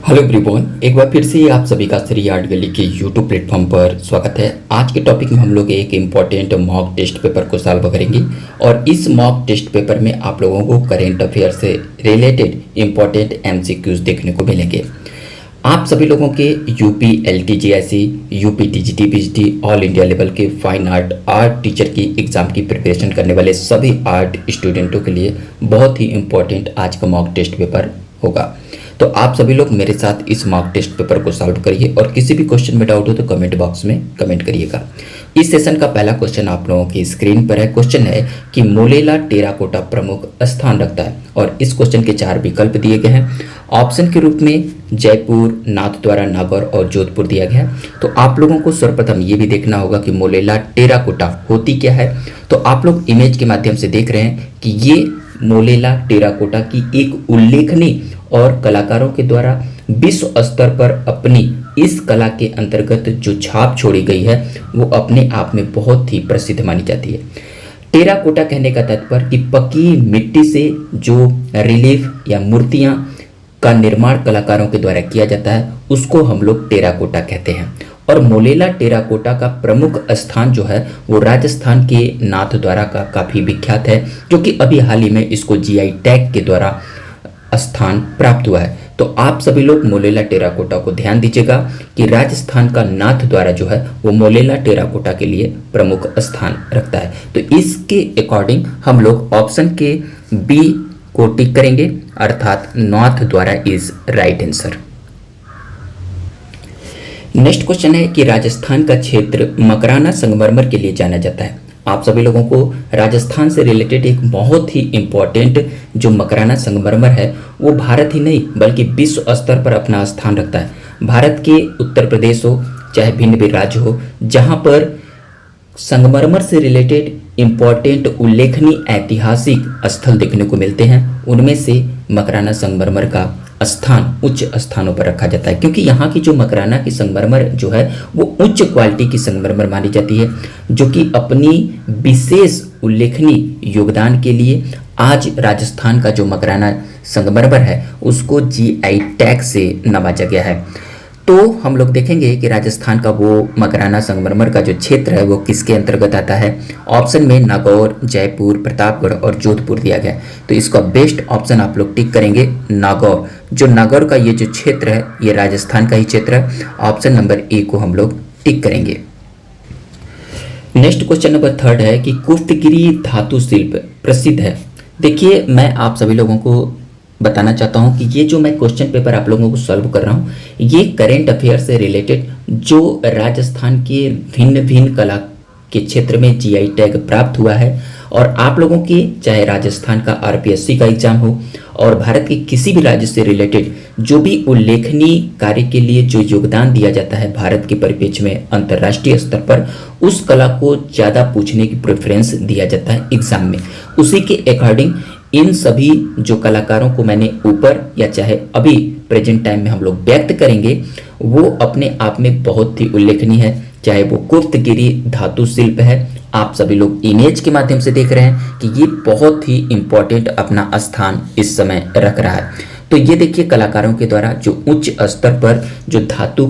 Hello everyone, एक बार फिर से आप सभी का श्री आर्ट गली के यूट्यूब प्लेटफॉर्म पर स्वागत है। आज के टॉपिक में हम लोग एक इम्पॉर्टेंट मॉक टेस्ट पेपर को सॉल्व करेंगे और इस मॉक टेस्ट पेपर में आप लोगों को करेंट अफेयर से रिलेटेड इम्पॉर्टेंट एमसीक्यूज देखने को मिलेंगे। आप सभी लोगों के UP LTGSC, UP TGT PGT all India level के फाइन आर्ट टीचर की एग्ज़ाम की प्रिपरेशन करने वाले सभी आर्ट स्टूडेंटों के लिए बहुत ही इम्पॉर्टेंट आज का मॉक टेस्ट पेपर होगा। तो आप सभी लोग मेरे साथ इस मॉक टेस्ट पेपर को सॉल्व करिए और किसी भी क्वेश्चन में डाउट हो तो कमेंट बॉक्स में कमेंट करिएगा। इस सेशन का पहला क्वेश्चन आप लोगों की स्क्रीन पर है। क्वेश्चन है कि मोलेला टेराकोटा प्रमुख स्थान रखता है और इस क्वेश्चन के 4 विकल्प दिए गए हैं। ऑप्शन के रूप में जयपुर, नाथद्वारा, नागौर और जोधपुर दिया गया है। तो आप लोगों को सर्वप्रथम ये भी देखना होगा कि मोलेला टेराकोटा होती क्या है। तो आप लोग इमेज के माध्यम से देख रहे हैं कि ये मोलेला टेराकोटा की एक उल्लेखनीय और कलाकारों के द्वारा विश्व स्तर पर अपनी इस कला के अंतर्गत जो छाप छोड़ी गई है वो अपने आप में बहुत ही प्रसिद्ध मानी जाती है। टेराकोटा कहने का तात्पर्य कि पकी मिट्टी से जो रिलीफ या मूर्तियां का निर्माण कलाकारों के द्वारा किया जाता है उसको हम लोग टेराकोटा कहते हैं। और मोलेला टेराकोटा का प्रमुख स्थान जो है वो राजस्थान के नाथद्वारा का काफ़ी विख्यात है, जो कि अभी हाल ही में इसको जीआई टैग के द्वारा स्थान प्राप्त हुआ है। तो आप सभी लोग मोलेला टेराकोटा को ध्यान दीजिएगा कि राजस्थान का नाथद्वारा जो है वो मोलेला टेराकोटा के लिए प्रमुख स्थान रखता है। तो इसके अकॉर्डिंग हम लोग ऑप्शन के बी को टिक करेंगे, अर्थात Nathdwara is right answer. Next question है कि राजस्थान का क्षेत्र मकराना संगमरमर के लिए जाना जाता है। आप सभी लोगों को राजस्थान से रिलेटेड एक बहुत ही इम्पॉर्टेंट जो मकराना संगमरमर है वो भारत ही नहीं बल्कि विश्व स्तर पर अपना स्थान रखता है। भारत के उत्तर प्रदेश हो चाहे भिन्न भिन्न राज्य हो, जहाँ पर संगमरमर से रिलेटेड इम्पॉर्टेंट उल्लेखनीय ऐतिहासिक स्थल देखने को मिलते हैं, उनमें से मकराना संगमरमर का स्थान उच्च स्थानों पर रखा जाता है, क्योंकि यहाँ की जो मकराना की संगमरमर जो है वो उच्च क्वालिटी की संगमरमर मानी जाती है, जो कि अपनी विशेष उल्लेखनीय योगदान के लिए आज राजस्थान का जो मकराना संगमरमर है उसको जीआई टैग से नवाजा गया है। तो हम लोग देखेंगे कि राजस्थान का वो मकराना संगमरमर का जो क्षेत्र है वो किसके अंतर्गत आता है। ऑप्शन में नागौर, जयपुर, प्रतापगढ़ और जोधपुर दिया गया है। तो इसका बेस्ट ऑप्शन आप लोग टिक करेंगे नागौर। जो नागौर का ये जो क्षेत्र है ये राजस्थान का ही क्षेत्र है। ऑप्शन नंबर ए को हम लोग टिक करेंगे। नेक्स्ट क्वेश्चन नंबर 3 है कि कुफ्तगिरी धातु शिल्प प्रसिद्ध है। देखिए, मैं आप सभी लोगों को बताना चाहता हूं कि ये जो मैं क्वेश्चन पेपर आप लोगों को सॉल्व कर रहा हूं ये करेंट अफेयर से रिलेटेड जो राजस्थान के भिन्न भिन्न कला के क्षेत्र में जीआई टैग प्राप्त हुआ है, और आप लोगों के चाहे राजस्थान का आरपीएससी का एग्जाम हो और भारत के किसी भी राज्य से रिलेटेड जो भी उल्लेखनीय कार्य के लिए जो योगदान दिया जाता है भारत के परिप्रेक्ष्य में अंतर्राष्ट्रीय स्तर पर, उस कला को ज़्यादा पूछने की प्रेफरेंस दिया जाता है एग्जाम में। उसी के अकॉर्डिंग इन सभी जो कलाकारों को मैंने ऊपर या चाहे अभी प्रेजेंट टाइम में हम लोग व्यक्त करेंगे वो अपने आप में बहुत ही उल्लेखनीय है। चाहे वो कुफ्तगिरी धातु शिल्प है, आप सभी लोग इमेज के माध्यम से देख रहे हैं कि ये बहुत ही इम्पोर्टेंट अपना स्थान इस समय रख रहा है। तो ये देखिए कलाकारों के द्वारा जो उच्च स्तर पर जो धातु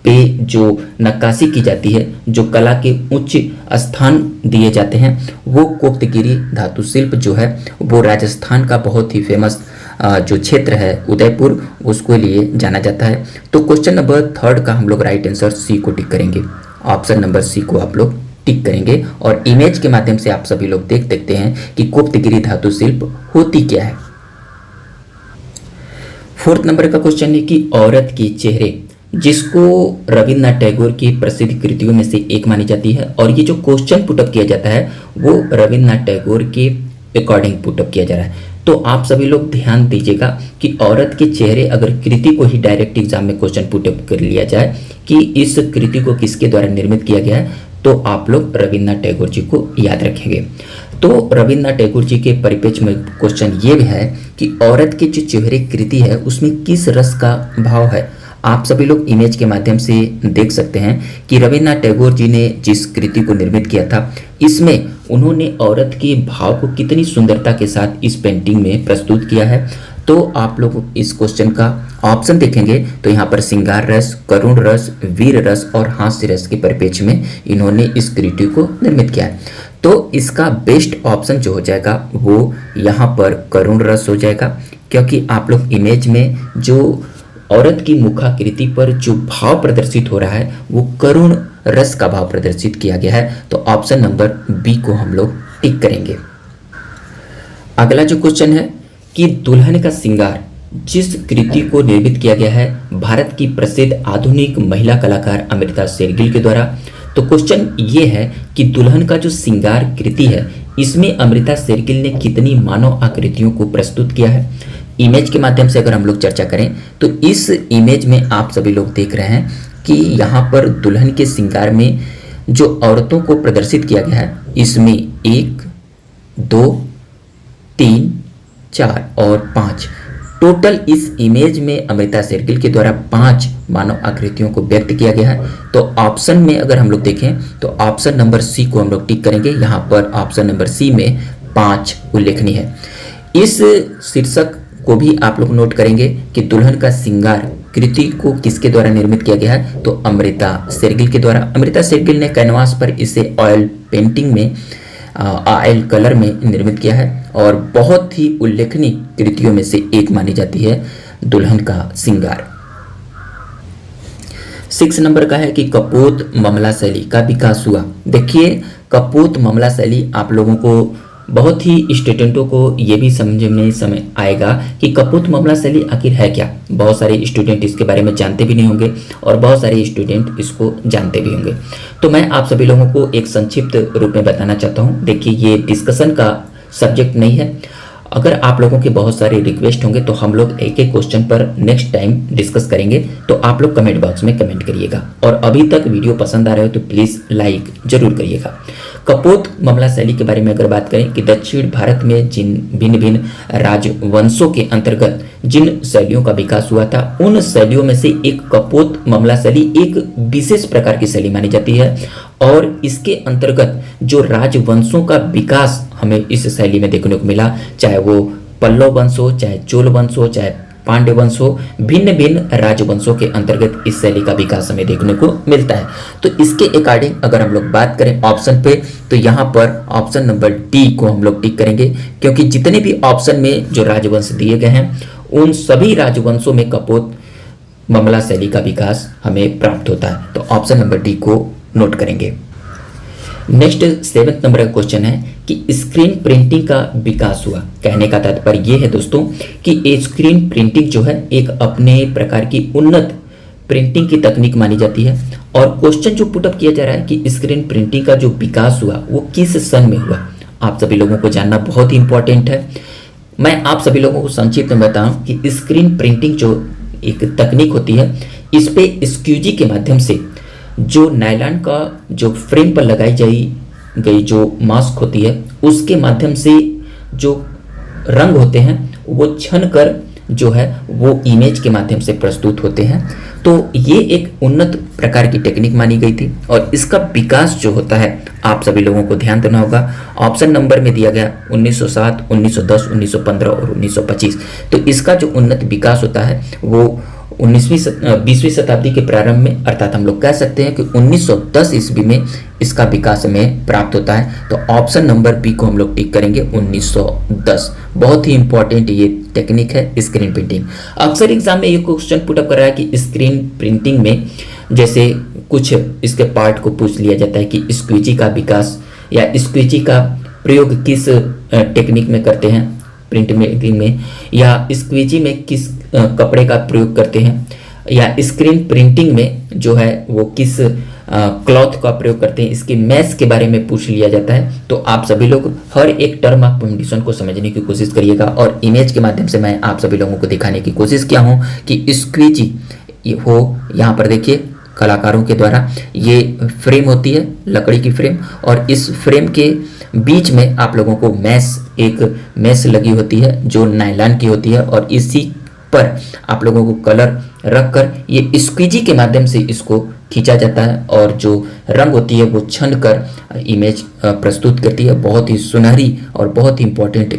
पे जो नक्काशी की जाती है, जो कला के उच्च स्थान दिए जाते हैं, वो कुफ्तगिरी धातु शिल्प जो है वो राजस्थान का बहुत ही फेमस जो क्षेत्र है उदयपुर, उसको लिए जाना जाता है। तो क्वेश्चन नंबर 3 का हम लोग राइट आंसर सी को टिक करेंगे। ऑप्शन नंबर सी को आप लोग टिक करेंगे और इमेज के माध्यम से आप सभी लोग देख सकते हैं कि कुफ्तगिरी धातु शिल्प होती क्या है। 4th नंबर का क्वेश्चन है कि औरत के चेहरे, जिसको रविन्द्रनाथ टैगोर की प्रसिद्ध कृतियों में से एक मानी जाती है, और ये जो क्वेश्चन पुटअप किया जाता है वो रविन्द्रनाथ टैगोर के अकॉर्डिंग पुटअप किया जा रहा है। तो आप सभी लोग ध्यान दीजिएगा कि औरत के चेहरे अगर कृति को ही डायरेक्ट एग्जाम में क्वेश्चन पुटअप कर लिया जाए कि इस कृति को किसके द्वारा निर्मित किया गया है, तो आप लोग रविन्द्रनाथ टैगोर जी को याद रखेंगे। तो रविन्द्रनाथ टैगोर जी के परिप्रेक्ष्य में क्वेश्चन ये है कि औरत की जो चेहरे कृति है उसमें किस रस का भाव है। आप सभी लोग इमेज के माध्यम से देख सकते हैं कि रविन्द्रनाथ टैगोर जी ने जिस कृति को निर्मित किया था इसमें उन्होंने औरत के भाव को कितनी सुंदरता के साथ इस पेंटिंग में प्रस्तुत किया है। तो आप लोग इस क्वेश्चन का ऑप्शन देखेंगे तो यहाँ पर श्रृंगार रस, करुण रस, वीर रस और हास्य रस के परिप्रेक्ष्य में इन्होंने इस कृति को निर्मित किया है। तो इसका बेस्ट ऑप्शन जो हो जाएगा वो यहाँ पर करुण रस हो जाएगा, क्योंकि आप लोग इमेज में जो औरत की मुखाकृति पर जो भाव प्रदर्शित हो रहा है वो करुण रस का भाव प्रदर्शित किया गया है। तो ऑप्शन नंबर बी को हम लोग टिक करेंगे। अगला जो क्वेश्चन है कि दुल्हन का श्रृंगार जिस कृति को निर्मित किया गया है भारत की प्रसिद्ध आधुनिक महिला कलाकार अमृता शेरगिल के द्वारा। तो क्वेश्चन ये है कि दुल्हन का जो श्रृंगार कृति है इसमें अमृता शेरगिल ने कितनी मानव आकृतियों को प्रस्तुत किया है। इमेज के माध्यम से अगर हम लोग चर्चा करें तो इस इमेज में आप सभी लोग देख रहे हैं कि यहाँ पर दुल्हन के श्रृंगार में जो औरतों को प्रदर्शित किया गया है इसमें 1, 2, 3, 4 और 5 टोटल इस इमेज में अमृता शेरगिल के द्वारा 5 मानव आकृतियों को व्यक्त किया गया है। तो ऑप्शन में अगर हम लोग देखें तो ऑप्शन नंबर सी को हम लोग टिक करेंगे। यहाँ पर ऑप्शन नंबर सी में 5 उल्लेखनीय है। इस शीर्षक को भी आप लोग नोट करेंगे कि दुल्हन का श्रृंगार कृति को किसके द्वारा निर्मित किया गया है, तो अमृता शेरगिल के द्वारा। अमृता शेरगिल ने कैनवास पर इसे ऑयल पेंटिंग में ऑयल कलर में निर्मित किया है और बहुत ही उल्लेखनीय कृतियों में से एक मानी जाती है दुल्हन का श्रृंगार। 6 नंबर का है कि कपोत मामला शैली का विकास हुआ। देखिए कपोत मामला शैली आप लोगों को बहुत ही स्टूडेंटों को ये भी समझ में समय आएगा कि कपोत मामला शैली आखिर है क्या। बहुत सारे स्टूडेंट इसके बारे में जानते भी नहीं होंगे और बहुत सारे स्टूडेंट इसको जानते भी होंगे। तो मैं आप सभी लोगों को एक संक्षिप्त रूप में बताना चाहता हूँ। देखिए ये डिस्कशन का सब्जेक्ट नहीं है। अगर आप लोगों के बहुत सारे रिक्वेस्ट होंगे तो हम लोग एक एक क्वेश्चन पर नेक्स्ट टाइम डिस्कस करेंगे। तो आप लोग कमेंट बॉक्स में कमेंट करिएगा और अभी तक वीडियो पसंद आ रहा है तो प्लीज़ लाइक जरूर करिएगा। कपोत मामला शैली के बारे में अगर बात करें कि दक्षिण भारत में जिन भिन्न भिन्न राजवंशों के अंतर्गत जिन शैलियों का विकास हुआ था उन शैलियों में से एक कपोत मामला शैली एक विशेष प्रकार की शैली मानी जाती है और इसके अंतर्गत जो राजवंशों का विकास हमें इस शैली में देखने को मिला, चाहे वो पल्लव वंश हो, चाहे चोल वंश हो, चाहे पांड्य वंश हो, भिन्न भिन्न राजवंशों के अंतर्गत इस शैली का विकास हमें देखने को मिलता है। तो इसके अकॉर्डिंग अगर हम लोग बात करें ऑप्शन पे तो यहाँ पर ऑप्शन नंबर डी को हम लोग टिक करेंगे, क्योंकि जितने भी ऑप्शन में जो राजवंश दिए गए हैं उन सभी राजवंशों में कपोत मामला शैली का विकास हमें प्राप्त होता है। तो ऑप्शन नंबर डी को नोट करेंगे। नेक्स्ट 7 नंबर का क्वेश्चन है कि स्क्रीन प्रिंटिंग का विकास हुआ। कहने का तात्पर्य यह है दोस्तों कि स्क्रीन प्रिंटिंग जो है एक अपने प्रकार की उन्नत प्रिंटिंग की तकनीक मानी जाती है और क्वेश्चन जो पुटअप किया जा रहा है कि स्क्रीन प्रिंटिंग का जो विकास हुआ वो किस सन में हुआ, आप सभी लोगों को जानना बहुत ही इंपॉर्टेंट है। मैं आप सभी लोगों को संक्षिप्त में बताऊं कि स्क्रीन प्रिंटिंग जो एक तकनीक होती है इस पे स्क्यूजी के माध्यम से जो नायलॉन का जो फ्रेम पर लगाई गई जो मास्क होती है उसके माध्यम से जो रंग होते हैं वो छन कर जो है वो इमेज के माध्यम से प्रस्तुत होते हैं। तो ये एक उन्नत प्रकार की टेक्निक मानी गई थी और इसका विकास जो होता है आप सभी लोगों को ध्यान देना होगा। ऑप्शन नंबर में दिया गया 1907, 1910, 1915 और 1925। तो इसका जो उन्नत विकास होता है वो 20वीं शताब्दी के प्रारंभ में, अर्थात हम लोग कह सकते हैं कि 1910 ईस्वी में इसका विकास हमें प्राप्त होता है। तो ऑप्शन नंबर बी को हम लोग टिक करेंगे 1910। बहुत ही इंपॉर्टेंट ये टेक्निक है स्क्रीन प्रिंटिंग। अक्सर एग्जाम में ये क्वेश्चन पुटअप कर रहा है कि स्क्रीन प्रिंटिंग में जैसे कुछ इसके पार्ट को पूछ लिया जाता है कि स्क्वीजी का विकास या स्क्वीजी का प्रयोग किस टेक्निक में करते हैं प्रिंट मेकिंग में, या स्क्वीजी में किस कपड़े का प्रयोग करते हैं, या स्क्रीन प्रिंटिंग में जो है वो किस क्लॉथ का प्रयोग करते हैं, इसके मैथ के बारे में पूछ लिया जाता है। तो आप सभी लोग हर एक टर्म ऑफ कंडीशन को समझने की कोशिश करिएगा और इमेज के माध्यम से मैं आप सभी लोगों को दिखाने की कोशिश किया हूँ कि स्क्वीजी हो। यहाँ पर देखिए कलाकारों के द्वारा ये फ्रेम होती है, लकड़ी की फ्रेम, और इस फ्रेम के बीच में आप लोगों को एक मैस लगी होती है जो नायलॉन की होती है और इसी पर आप लोगों को कलर रखकर ये स्क्वीजी के माध्यम से इसको खींचा जाता है और जो रंग होती है वो छन कर इमेज प्रस्तुत करती है। बहुत ही सुनहरी और बहुत ही इम्पोर्टेंट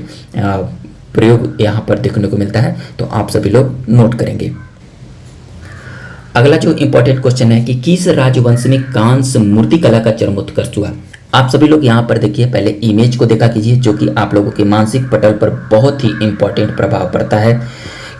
प्रयोग यहाँ पर देखने को मिलता है, तो आप सभी लोग नोट करेंगे। अगला जो इंपॉर्टेंट क्वेश्चन है कि किस राजवंश में कांस्य मूर्तिकला का चरमोत्कर्ष हुआ। आप सभी लोग यहाँ पर देखिए, पहले इमेज को देखा कीजिए, जो कि आप लोगों के मानसिक पटल पर बहुत ही इंपॉर्टेंट प्रभाव पड़ता है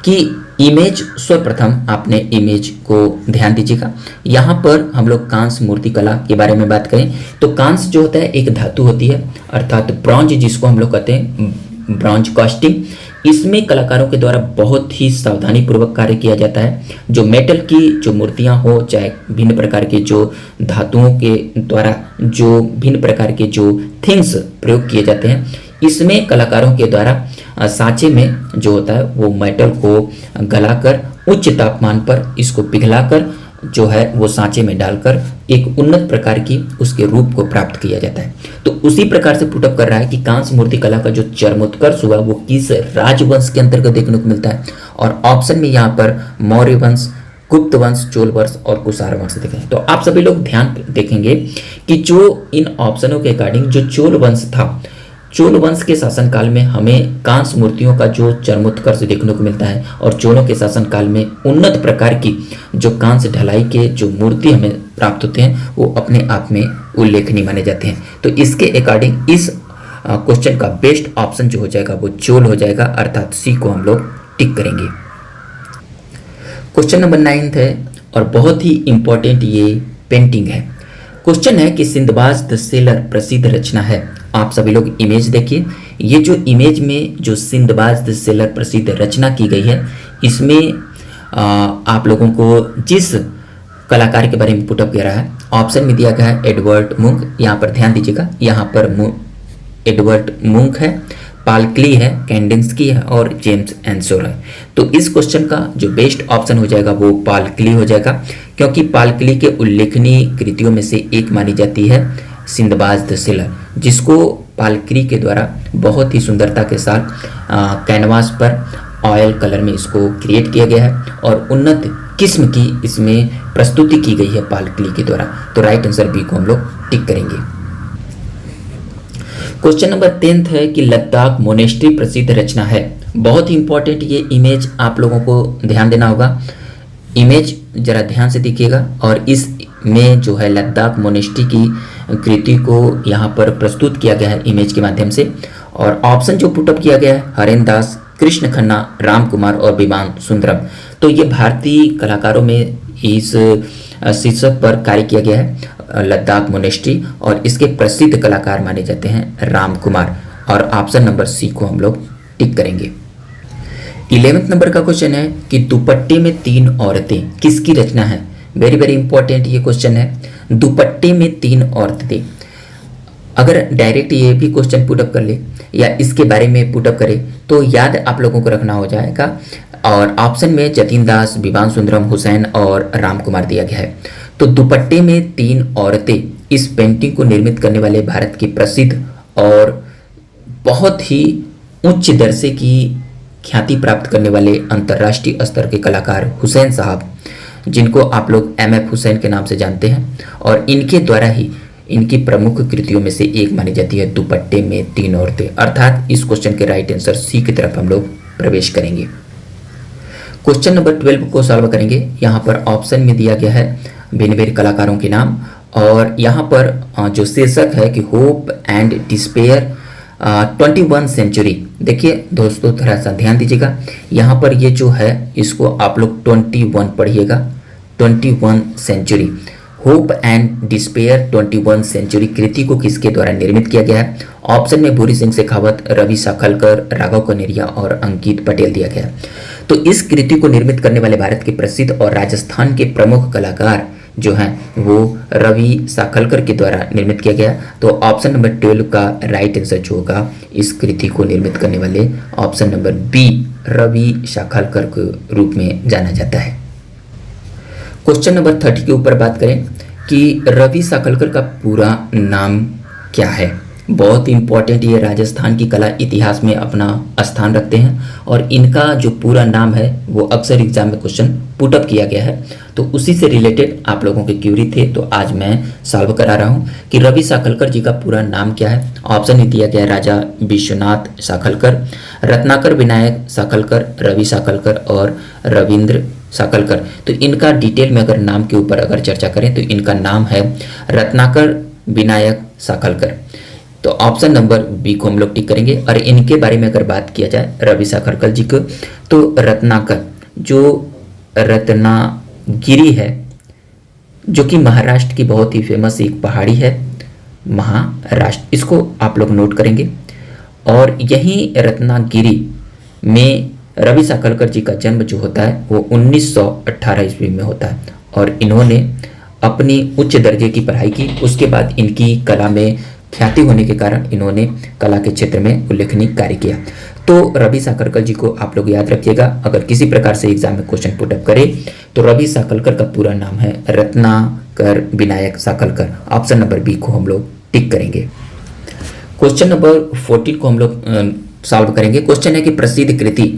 कि इमेज, सर्वप्रथम आपने इमेज को ध्यान दीजिएगा। यहाँ पर हम लोग कांस्य मूर्तिकला के बारे में बात करें तो कांस्य जो होता है एक धातु होती है, अर्थात ब्रॉन्ज, जिसको हम लोग कहते हैं ब्रॉन्ज कास्टिंग। इसमें कलाकारों के द्वारा बहुत ही सावधानी पूर्वक कार्य किया जाता है। जो मेटल की जो मूर्तियां हो, चाहे भिन्न प्रकार के जो धातुओं के द्वारा जो भिन्न प्रकार के जो थिंग्स प्रयोग किए जाते हैं, इसमें कलाकारों के द्वारा सांचे में जो होता है वो मेटल को गलाकर उच्च तापमान पर इसको पिघलाकर जो है वो सांचे में डालकर एक उन्नत प्रकार की उसके रूप को प्राप्त किया जाता है। तो उसी प्रकार से पुटअप कर रहा है कि कांस्य मूर्ति कला का जो चरमोत्कर्ष हुआ वो किस राजवंश के अंतर्गत देखने को मिलता है। और ऑप्शन में यहाँ पर मौर्य वंश, गुप्त वंश, चोल वंश और कुषाण वंश देखें। तो आप सभी लोग ध्यान देखेंगे कि जो इन ऑप्शनों के अकॉर्डिंग जो चोल वंश था, चोल वंश के शासनकाल में हमें कांस्य मूर्तियों का जो चरमोत्कर्ष देखने को मिलता है और चोलों के शासनकाल में उन्नत प्रकार की जो कांस्य ढलाई के जो मूर्ति हमें प्राप्त होते हैं वो अपने आप में उल्लेखनीय माने जाते हैं। तो इसके अकॉर्डिंग इस क्वेश्चन का बेस्ट ऑप्शन जो हो जाएगा वो चोल हो जाएगा, अर्थात सी को हम लोग टिक करेंगे। क्वेश्चन नंबर 9 है और बहुत ही इंपॉर्टेंट ये पेंटिंग है। क्वेश्चन है कि सिंदबाज द सेलर प्रसिद्ध रचना है। आप सभी लोग इमेज देखिए, ये जो इमेज में जो सिंदबाज द सेलर प्रसिद्ध रचना की गई है, इसमें आप लोगों को जिस कलाकार के बारे में पुटअप किया रहा है, ऑप्शन में दिया गया है एडवर्ड मुंक। यहाँ पर ध्यान दीजिएगा, यहाँ पर एडवर्ड मुंक है, पाल क्ली है, कैंडिंस्की है और जेम्स एंसोर है। तो इस क्वेश्चन का जो बेस्ट ऑप्शन हो जाएगा वो पाल क्ली हो जाएगा, क्योंकि पाल क्ली के उल्लेखनीय कृतियों में से एक मानी जाती है सिंदबाज द सेलर, जिसको पाल क्ली के द्वारा बहुत ही सुंदरता के साथ कैनवास पर ऑयल कलर में इसको क्रिएट किया गया है और उन्नत किस्म की इसमें प्रस्तुति की गई है पाल क्ली के द्वारा। तो राइट आंसर बी को हम लोग टिक करेंगे। क्वेश्चन नंबर 10 है कि लद्दाख मोनेस्ट्री प्रसिद्ध रचना है। बहुत ही इंपॉर्टेंट ये इमेज आप लोगों को ध्यान देना होगा। इमेज जरा ध्यान से देखिएगा और इस में जो है लद्दाख मोनेस्ट्री की कृति को यहाँ पर प्रस्तुत किया गया है इमेज के माध्यम से। और ऑप्शन जो पुटअप किया गया है हरेन दास, कृष्ण खन्ना, राम कुमार और विमान सुंदरम। तो ये भारतीय कलाकारों में इस शीर्षक पर कार्य किया गया है लद्दाख मोनेस्ट्री, और इसके प्रसिद्ध कलाकार माने जाते हैं राम कुमार। और ऑप्शन नंबर सी को हम लोग टिक करेंगे। 11वें नंबर का क्वेश्चन है कि दुपट्टे में 3 औरतें किसकी रचना है। वेरी वेरी इंपॉर्टेंट ये क्वेश्चन है, दुपट्टे में 3 औरतें। अगर डायरेक्ट ये भी क्वेश्चन पुटअप कर ले या इसके बारे में पुटअप करे तो याद आप लोगों को रखना हो जाएगा। और ऑप्शन में जतीन दास, विमान सुंदरम, हुसैन और राम कुमार दिया गया है। तो दुपट्टे में 3 औरतें इस पेंटिंग को निर्मित करने वाले भारत के प्रसिद्ध और बहुत ही उच्च दर्जे की ख्याति प्राप्त करने वाले अंतर्राष्ट्रीय स्तर के कलाकार हुसैन साहब, जिनको आप लोग MF हुसैन के नाम से जानते हैं, और इनके द्वारा ही इनकी प्रमुख कृतियों में से एक मानी जाती है दुपट्टे में 3 औरतें। अर्थात इस क्वेश्चन के राइट आंसर सी की तरफ हम लोग प्रवेश करेंगे। क्वेश्चन नंबर 12 को सॉल्व करेंगे। यहाँ पर ऑप्शन में दिया गया है भिन्न भिन्न कलाकारों के नाम, और यहाँ पर जो शीर्षक है कि होप एंड डिस्पेयर 21 सेंचुरी। देखिए दोस्तों थोड़ा सा ध्यान दीजिएगा, यहाँ पर ये जो है इसको आप लोग 21 पढ़िएगा, 21 century. Hope and despair 21 century कृति को किसके द्वारा निर्मित किया गया है। ऑप्शन में भूरी सिंह शेखावत, रवि साखलकर, राघव कनेरिया और अंकित पटेल दिया गया है। तो इस कृति को निर्मित करने वाले भारत के प्रसिद्ध और राजस्थान के प्रमुख कलाकार जो हैं वो रवि साखलकर के द्वारा निर्मित किया गया। तो ऑप्शन नंबर 12 का राइट आंसर जो होगा इस कृति को निर्मित करने वाले ऑप्शन नंबर बी रवि साखलकर के रूप में जाना जाता है। क्वेश्चन नंबर 30 के ऊपर बात करें कि रवि साखलकर का पूरा नाम क्या है। बहुत इंपॉर्टेंट, ये राजस्थान की कला इतिहास में अपना स्थान रखते हैं और इनका जो पूरा नाम है वो अक्सर एग्जाम में क्वेश्चन पुटअप किया गया है, तो उसी से रिलेटेड आप लोगों के क्यूरी थे, तो आज मैं सॉल्व करा रहा हूँ कि रवि साखलकर जी का पूरा नाम क्या है। ऑप्शन ही दिया गया है राजा विश्वनाथ साखलकर, रत्नाकर विनायक साखलकर, रवि साखलकर और रविंद्र साखलकर। तो इनका डिटेल में अगर नाम के ऊपर अगर चर्चा करें तो इनका नाम है रत्नाकर विनायक साखलकर। तो ऑप्शन नंबर बी को हम लोग टिक करेंगे। और इनके बारे में अगर बात किया जाए रवि साखलकर जी को, तो रत्नाकर जो रत्नागिरी है, जो कि महाराष्ट्र की बहुत ही फेमस एक पहाड़ी है, महाराष्ट्र, इसको आप लोग नोट करेंगे। और यही रत्नागिरी में रवि साखलकर जी का जन्म जो होता है वो 1918 ईस्वी में होता है और इन्होंने अपनी उच्च दर्जे की पढ़ाई की। उसके बाद इनकी कला में ख्याति होने के कारण इन्होंने कला के क्षेत्र में उल्लेखनीय कार्य किया। तो रवि साखलकर जी को आप लोग याद रखिएगा, अगर किसी प्रकार से एग्जाम में क्वेश्चन पुटअप करे तो रवि साखलकर का पूरा नाम है Ratnakar Vinayak Sakhalkar. Option number B को हम लोग टिक करेंगे। क्वेश्चन नंबर 14 को हम लोग सॉल्व करेंगे। क्वेश्चन है कि प्रसिद्ध कृति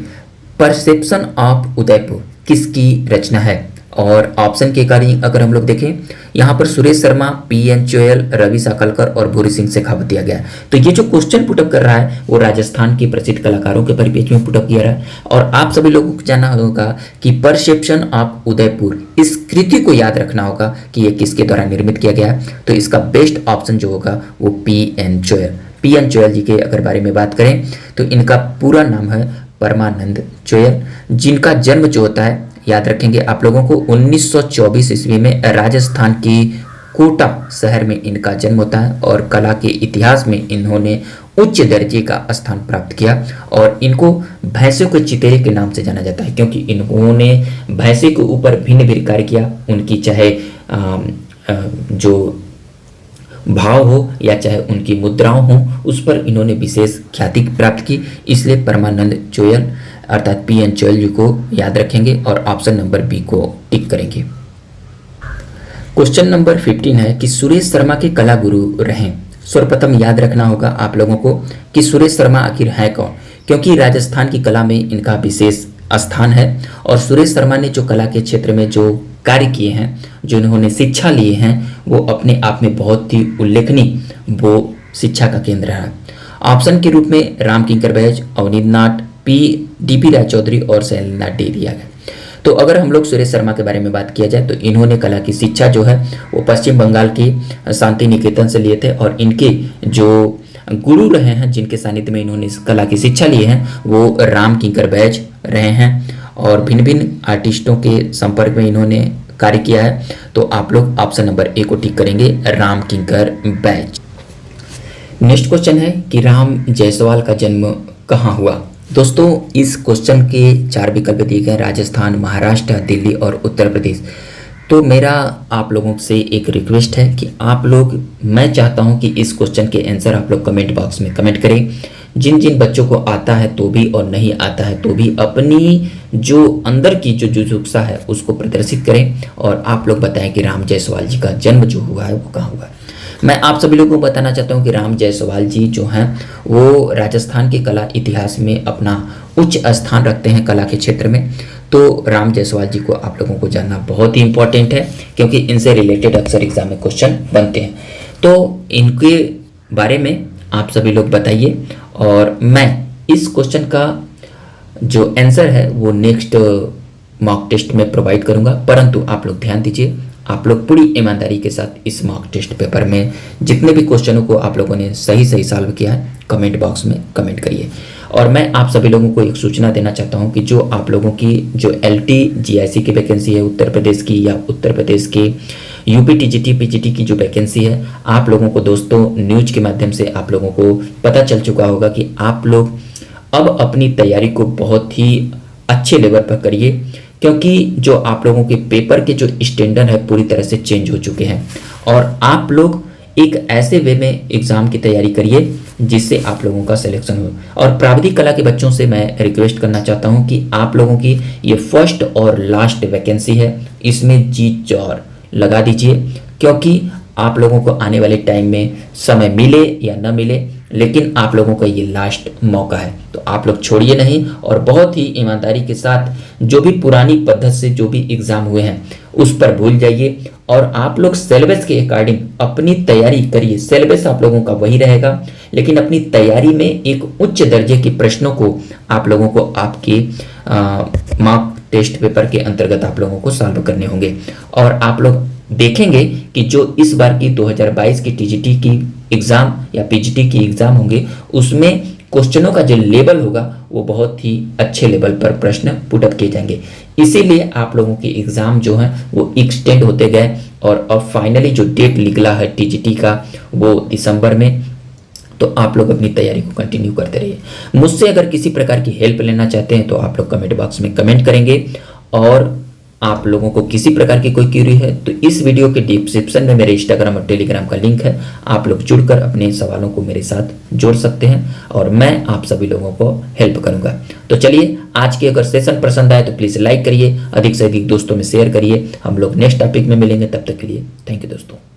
परसेप्शन ऑफ उदयपुर किसकी रचना है। और ऑप्शन के अकॉर्डिंग अगर हम लोग देखें, यहाँ पर सुरेश शर्मा, पी.एन. चोयल, रवि साखलकर और भूरी सिंह शेखावत दिया गया है। तो ये जो क्वेश्चन पुटअप कर रहा है वो राजस्थान के प्रसिद्ध कलाकारों के परिप्रेक्ष्य में पुटअप किया रहा है। और आप सभी लोगों को जानना होगा कि परसेप्शन ऑफ उदयपुर, इस कृति को याद रखना होगा कि ये किसके द्वारा निर्मित किया गया है। तो इसका बेस्ट ऑप्शन जो होगा वो पी.एन. चोयल। पी.एन. चोयल जी के अगर बारे में बात करें तो इनका पूरा नाम है परमानंद चोयल, जिनका जन्म जो होता है याद रखेंगे आप लोगों को 1924 ईस्वी में राजस्थान की कोटा शहर में इनका जन्म होता है। और कला के इतिहास में इन्होंने उच्च दर्जे का स्थान प्राप्त किया और इनको भैंसों के चितेरे के नाम से जाना जाता है, क्योंकि इन्होंने भैंसे के ऊपर भिन्न भिन्न कार्य किया। उनकी चाहे जो भाव हो या चाहे उनकी मुद्राओं हो, उस पर इन्होंने विशेष ख्याति प्राप्त की। इसलिए परमानंद चोयल अर्थात पी.एन. चोयल जी को याद रखेंगे और ऑप्शन नंबर बी को टिक करेंगे। क्वेश्चन नंबर 15 है कि सुरेश शर्मा के कला गुरु रहे। सर्वप्रथम याद रखना होगा आप लोगों को कि सुरेश शर्मा आखिर है कौन, क्योंकि राजस्थान की कला में इनका विशेष स्थान है। और सुरेश शर्मा ने जो कला के क्षेत्र में जो कार्य किए हैं, जो इन्होंने शिक्षा लिए हैं, वो अपने आप में बहुत ही उल्लेखनीय वो शिक्षा का केंद्र है। ऑप्शन के रूप में राम किंकर बैज, अवनींद्र नाथ, डी.पी. रायचौधरी और शैलेंद्रनाथ डे दिया गया। तो अगर हम लोग सुरेश शर्मा के बारे में बात किया जाए तो इन्होंने कला की शिक्षा जो है वो पश्चिम बंगाल की शांति निकेतन से लिए थे। और इनके जो गुरु रहे हैं, जिनके सानिध्य में इन्होंने इस कला की शिक्षा ली है, वो राम किंकर बैज रहे हैं और भिन्न भिन्न आर्टिस्टों के संपर्क में इन्होंने कार्य किया है। तो आप लोग ऑप्शन नंबर ए को टिक करेंगे, राम किंकर बैज। नेक्स्ट क्वेश्चन है कि राम जायसवाल का जन्म कहाँ हुआ। दोस्तों इस क्वेश्चन के 4 विकल्प दिए गए, राजस्थान, महाराष्ट्र, दिल्ली और उत्तर प्रदेश। तो मेरा आप लोगों से एक रिक्वेस्ट है कि आप लोग, मैं चाहता हूं कि इस क्वेश्चन के आंसर आप लोग कमेंट बॉक्स में कमेंट करें। जिन जिन बच्चों को आता है तो भी और नहीं आता है तो भी अपनी जो अंदर की जो जुजुक्सा है उसको प्रदर्शित करें और आप लोग बताएं कि राम जायसवाल जी का जन्म जो हुआ है वो कहाँ हुआ है। मैं आप सभी लोगों को बताना चाहता हूं कि राम जायसवाल जी जो हैं वो राजस्थान के कला इतिहास में अपना उच्च स्थान रखते हैं कला के क्षेत्र में। तो राम जायसवाल जी को आप लोगों को जानना बहुत ही इंपॉर्टेंट है, क्योंकि इनसे रिलेटेड अक्सर एग्जाम में क्वेश्चन बनते हैं। तो इनके बारे में आप सभी लोग बताइए और मैं इस क्वेश्चन का जो आंसर है वो नेक्स्ट मॉक टेस्ट में प्रोवाइड करूंगा। परंतु आप लोग ध्यान दीजिए, आप लोग पूरी ईमानदारी के साथ इस मॉक टेस्ट पेपर में जितने भी क्वेश्चनों को आप लोगों ने सही सही सॉल्व किया है कमेंट बॉक्स में कमेंट करिए। और मैं आप सभी लोगों को एक सूचना देना चाहता हूं कि जो आप लोगों की जो LT GIC की वैकेंसी है उत्तर प्रदेश की, या उत्तर प्रदेश की UP TGT PGT की जो वैकेंसी है, आप लोगों को दोस्तों न्यूज के माध्यम से आप लोगों को पता चल चुका होगा कि आप लोग अब अपनी तैयारी को बहुत ही अच्छे लेवल पर करिए, क्योंकि जो आप लोगों के पेपर के जो स्टैंडर्ड है पूरी तरह से चेंज हो चुके हैं। और आप लोग एक ऐसे वे में एग्जाम की तैयारी करिए जिससे आप लोगों का सिलेक्शन हो। और प्राविधिक कला के बच्चों से मैं रिक्वेस्ट करना चाहता हूं कि आप लोगों की ये फर्स्ट और लास्ट वैकेंसी है, इसमें जी जोर लगा दीजिए, क्योंकि आप लोगों को आने वाले टाइम में समय मिले या न मिले, लेकिन आप लोगों का ये लास्ट मौका है। तो आप लोग छोड़िए नहीं और बहुत ही ईमानदारी के साथ जो भी पुरानी पद्धति से जो भी एग्जाम हुए हैं उस पर भूल जाइए और आप लोग सिलेबस के अकॉर्डिंग अपनी तैयारी करिए। सिलेबस आप लोगों का वही रहेगा, लेकिन अपनी तैयारी में एक उच्च दर्जे के प्रश्नों को आप लोगों को आपके मॉक टेस्ट पेपर के अंतर्गत आप लोगों को सॉल्व करने होंगे। और आप लोग देखेंगे कि जो इस बार की 2022 की टीजीटी की एग्जाम या पीजीटी की एग्जाम होंगे उसमें क्वेश्चनों का जो लेवल होगा वो बहुत ही अच्छे लेवल पर प्रश्न पुटअप किए जाएंगे। इसीलिए आप लोगों की एग्जाम जो है वो एक्सटेंड होते गए और अब फाइनली जो डेट निकला है टीजीटी का वो दिसंबर में। तो आप लोग अपनी तैयारी को कंटिन्यू करते रहिए। मुझसे अगर किसी प्रकार की हेल्प लेना चाहते हैं तो आप लोग कमेंट बॉक्स में कमेंट करेंगे, और आप लोगों को किसी प्रकार की कोई क्वेरी है तो इस वीडियो के डिस्क्रिप्शन में मेरे इंस्टाग्राम और टेलीग्राम का लिंक है, आप लोग जुड़कर अपने सवालों को मेरे साथ जोड़ सकते हैं और मैं आप सभी लोगों को हेल्प करूंगा। तो चलिए, आज की अगर सेशन पसंद आए तो प्लीज़ लाइक करिए, अधिक से अधिक दोस्तों में शेयर करिए। हम लोग नेक्स्ट टॉपिक में मिलेंगे, तब तक के लिए थैंक यू दोस्तों।